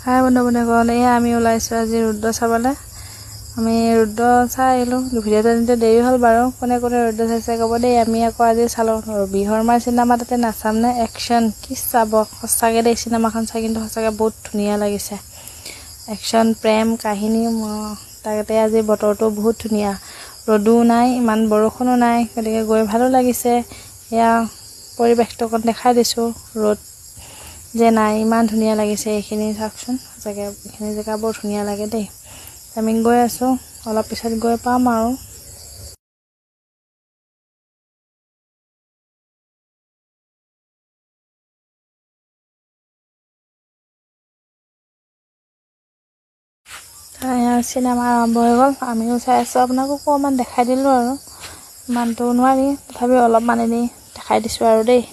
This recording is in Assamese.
হাই বন্ধু এয়া আমি ওলাইছোঁ আজি ৰুদ্ৰ চাবলৈ। আমি ৰুদ্ৰ চাই আহিলোঁ। ভিডিঅ'টো নিতে দেৰি হ'ল বাৰু। কোনে কোনে ৰুদ্ৰ চাইছে ক'ব দেই। আমি আকৌ আজি চালোঁ ৰবি শৰ্মাৰ চিনেমা, তাতে নাচামনে একশ্যন কি চাব। সঁচাকৈ দেই চিনেমাখন চাই কিন্তু সঁচাকৈ বহুত ধুনীয়া লাগিছে। একশ্যন প্ৰেম কাহিনী তাতে আজি বতৰটো বহুত ধুনীয়া, ৰ'দো নাই ইমান বৰষুণো নাই, গতিকে গৈ ভালো লাগিছে। এয়া পৰিৱেশটো অকণ দেখাই দিছোঁ, ৰ'দ যে নাই ইমান ধুনীয়া লাগিছে। এইখিনি চাওকচোন, সঁচাকৈ এইখিনি জেগা বৰ ধুনীয়া লাগে দেই। আমি গৈ আছোঁ, অলপ পিছত গৈ পাম আৰু। চিনেমা আৰম্ভ হৈ গ'ল, আমিও চাই আছোঁ। আপোনাকো অকণমান দেখাই দিলোঁ আৰু, ইমানটো নোৱাৰি তথাপিও অলপমান এনেই দেখাই দিছোঁ আৰু দেই।